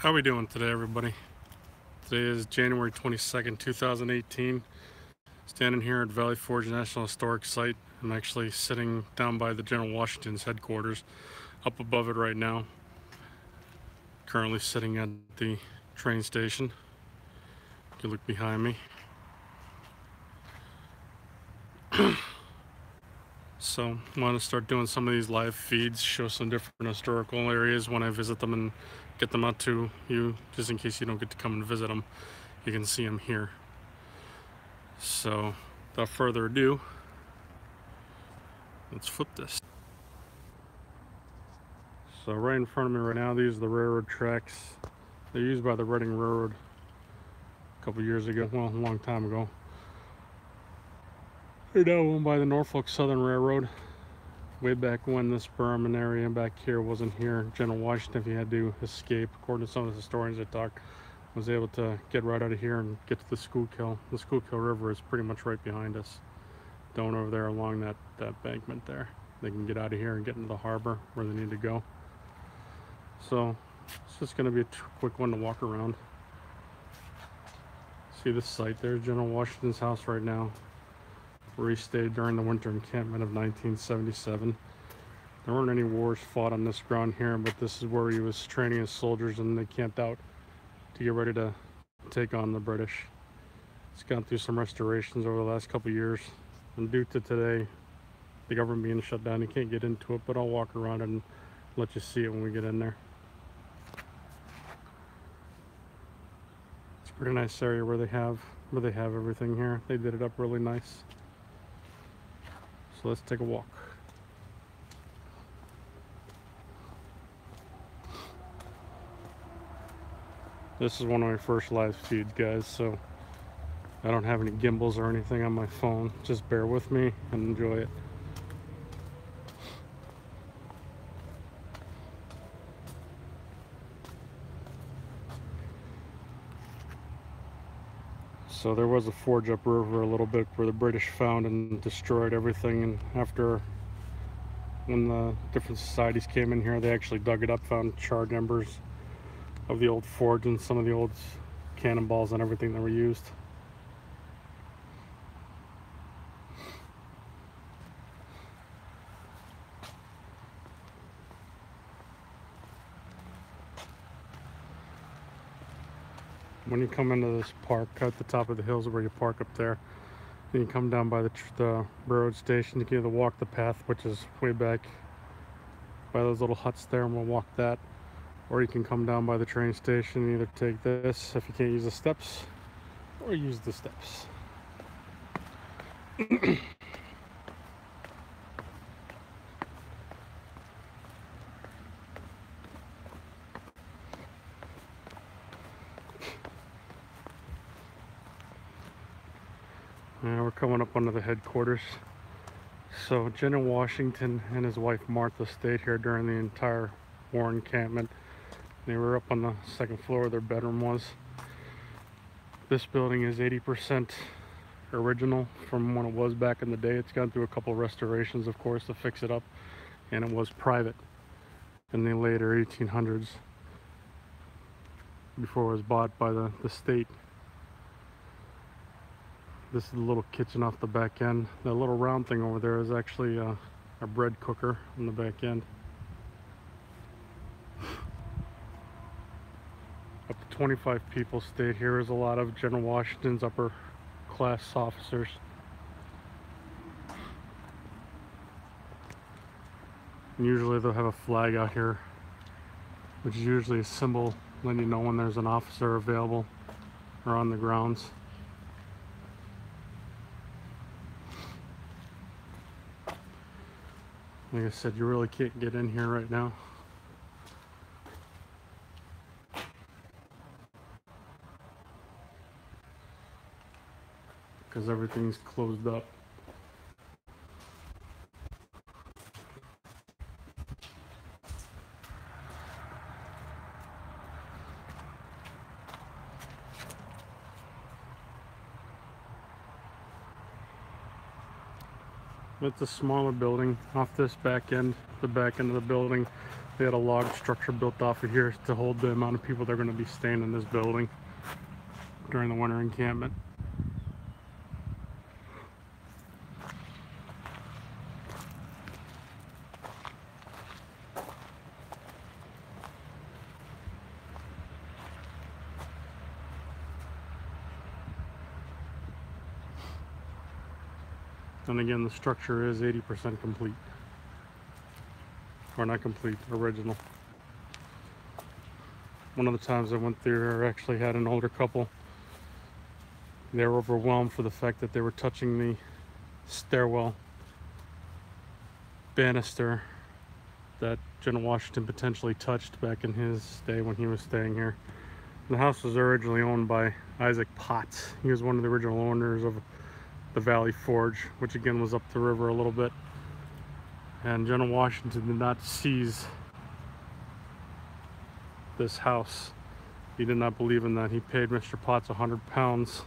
How we doing today, everybody? Today is January 22nd, 2018. Standing here at Valley Forge National Historic Site. I'm actually sitting down by the General Washington's headquarters, up above it right now. Currently sitting at the train station. You look behind me. So I want to start doing some of these live feeds, show some different historical areas when I visit them and get them out to you, just in case you don't get to come and visit them. You can see them here. So without further ado, let's flip this. So right in front of me right now, these are the railroad tracks. They're used by the Reading Railroad a couple years ago, well, a long time ago. They're now owned by the Norfolk Southern Railroad. Way back when this Berman area back here wasn't here, General Washington, if he had to escape, according to some of the historians that talked, was able to get right out of here and get to the Schuylkill. The Schuylkill River is pretty much right behind us, down over there along that embankment there. They can get out of here and get into the harbor where they need to go. So it's just going to be a quick one to walk around. See this site, there's General Washington's house right now, where he stayed during the winter encampment of 1977. There weren't any wars fought on this ground here, but this is where he was training his soldiers, and they camped out to get ready to take on the British. It's gone through some restorations over the last couple of years, and due to today, the government being shut down, you can't get into it, but I'll walk around and let you see it when we get in there. It's a pretty nice area where they have everything here. They did it up really nice. So let's take a walk. This is one of my first live feeds, guys, so I don't have any gimbals or anything on my phone. Just bear with me and enjoy it. So there was a forge upriver a little bit where the British found and destroyed everything, and after, when the different societies came in here, they actually dug it up, found charred embers of the old forge and some of the old cannonballs and everything that were used. When you come into this park at the top of the hills where you park up there, then you come down by the railroad station. You can either walk the path, which is way back by those little huts there, and we'll walk that, or you can come down by the train station and either take this if you can't use the steps, or use the steps. Now we're coming up under the headquarters. So General Washington and his wife Martha stayed here during the entire war encampment. They were up on the second floor where their bedroom was. This building is 80% original from when it was back in the day. It's gone through a couple of restorations, of course, to fix it up, and it was private in the later 1800s before it was bought by the state. This is the little kitchen off the back end. That little round thing over there is actually a bread cooker on the back end. Up to 25 people stayed here. There's a lot of General Washington's upper class officers. And usually they'll have a flag out here, which is usually a symbol letting you know when there's an officer available or on the grounds. Like I said, you really can't get in here right now. Because everything's closed up. It's a smaller building. Off this back end, the back end of the building, They had a log structure built off of here to hold the amount of people that are going to be staying in this building during the winter encampment. And again, the structure is 80% complete. Or not complete, original. One of the times I went there, I actually had an older couple. They were overwhelmed for the fact that they were touching the stairwell banister that General Washington potentially touched back in his day when he was staying here. The house was originally owned by Isaac Potts. He was one of the original owners of the Valley Forge, which again was up the river a little bit. And General Washington did not seize this house. He did not believe in that. He paid Mr. Potts £100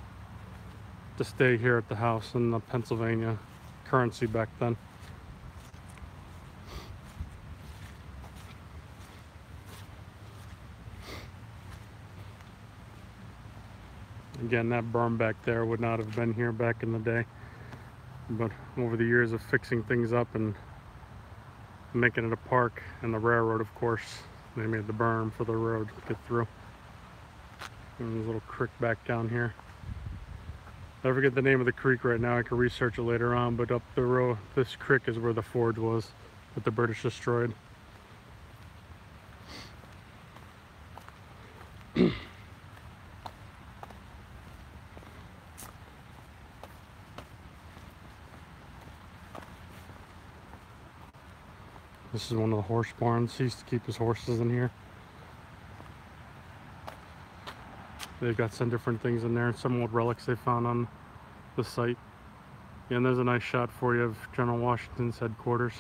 to stay here at the house in the Pennsylvania currency back then. Again, that berm back there would not have been here back in the day, but over the years of fixing things up and making it a park, and the railroad, of course, they made the berm for the road to get through. And there's a little creek back down here. I forget the name of the creek right now. I can research it later on, but up the road, this creek is where the forge was that the British destroyed. This is one of the horse barns. He used to keep his horses in here. They've got some different things in there, some old relics they found on the site. Yeah, and there's a nice shot for you of General Washington's headquarters.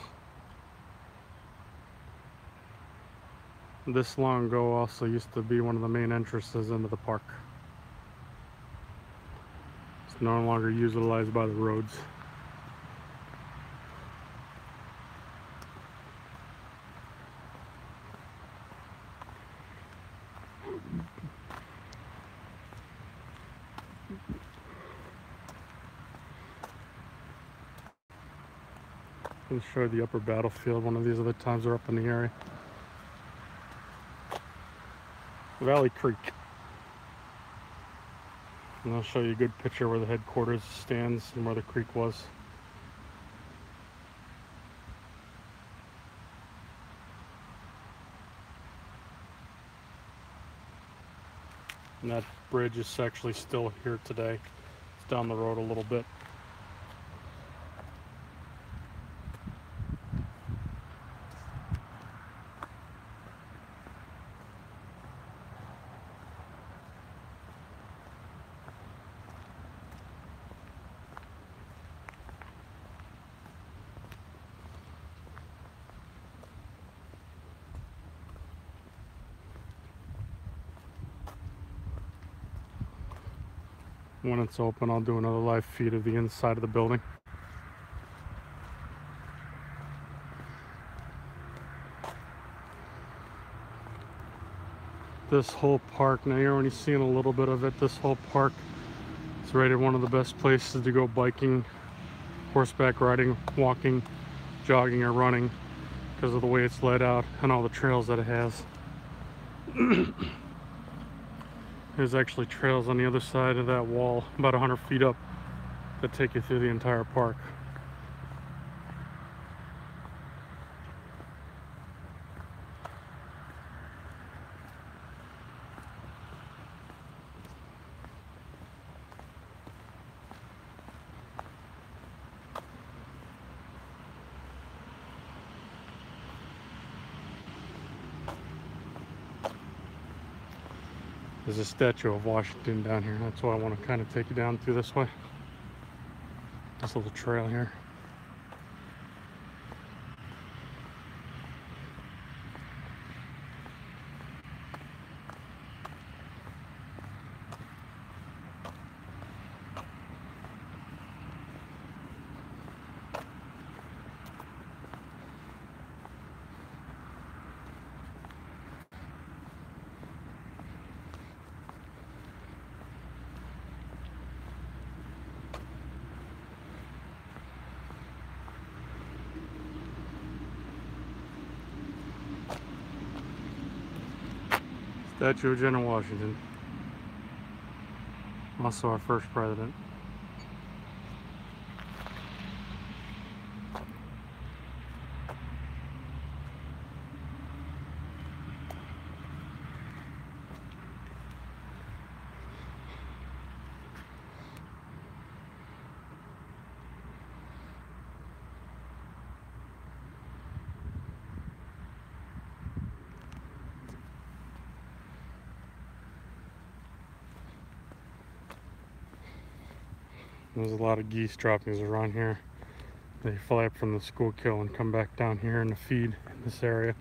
This long ago also used to be one of the main entrances into the park. It's no longer utilized by the roads. I'll show you the upper battlefield. One of these other times we're up in the area. Valley Creek. And I'll show you a good picture where the headquarters stands and where the creek was. And that bridge is actually still here today. It's down the road a little bit. When it's open, I'll do another live feed of the inside of the building. This whole park, now you're only seeing a little bit of it, this whole park is rated one of the best places to go biking, horseback riding, walking, jogging, or running because of the way it's laid out and all the trails that it has. There's actually trails on the other side of that wall, about 100 feet up, that take you through the entire park. There's a statue of Washington down here. That's why I want to kind of take you down through this way. This little trail here. Statue of General Washington. Also our first president. There's a lot of geese droppings around here. They fly up from the Schuylkill and come back down here in the feed in this area.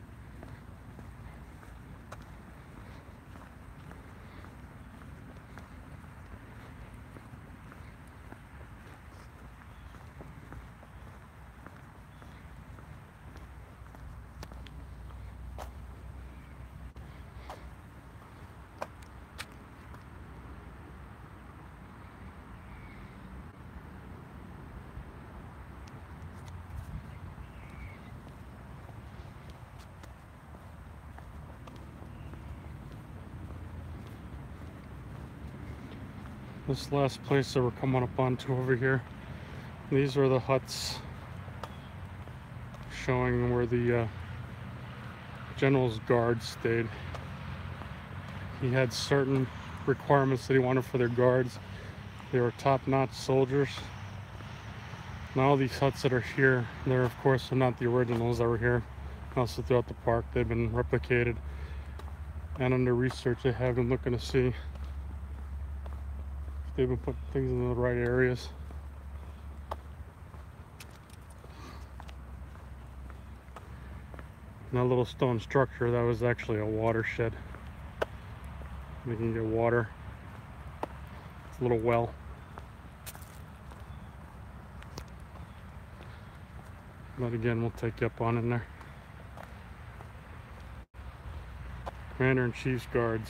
This last place that we're coming up onto over here, these are the huts showing where the general's guard stayed. He had certain requirements that he wanted for their guards. They were top-notch soldiers. Now all these huts that are here, they're of course not the originals that were here. Also throughout the park, they've been replicated. And under research, they have been looking to see they've been putting things in the right areas. And that little stone structure, that was actually a watershed. You can get water. It's a little well. But again, we'll take you up on in there. Commander-in-Chief's guards.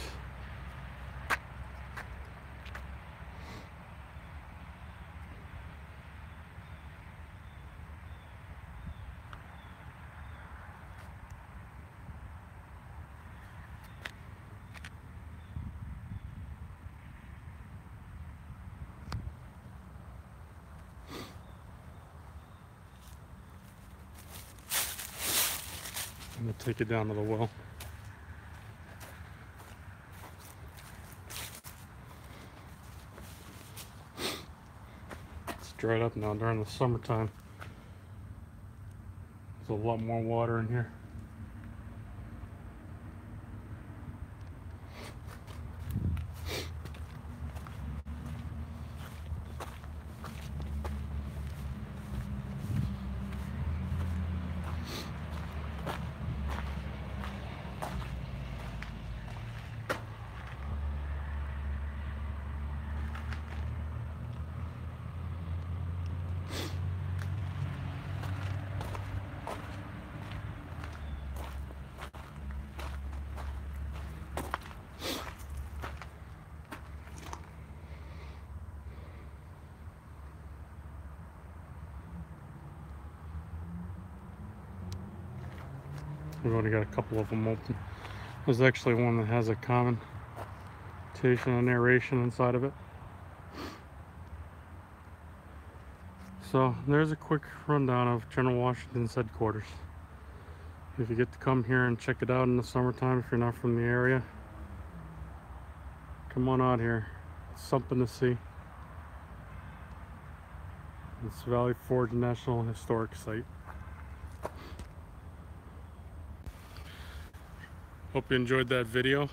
I'm going to take it down to the well. It's dried up now during the summertime. There's a lot more water in here. We've only got a couple of them open. There's actually one that has a commentation and narration inside of it. So there's a quick rundown of General Washington's headquarters. If you get to come here and check it out in the summertime, if you're not from the area, come on out here. It's something to see. It's Valley Forge National Historic Site. Hope you enjoyed that video.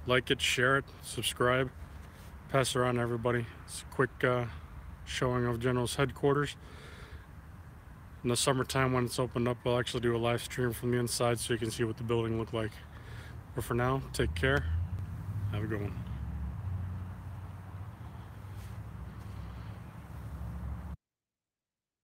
Like it, share it, subscribe, pass it around to everybody. It's a quick showing of General's headquarters. In the summertime when it's opened up, I'll actually do a live stream from the inside so you can see what the building looked like. But for now, take care. Have a good one.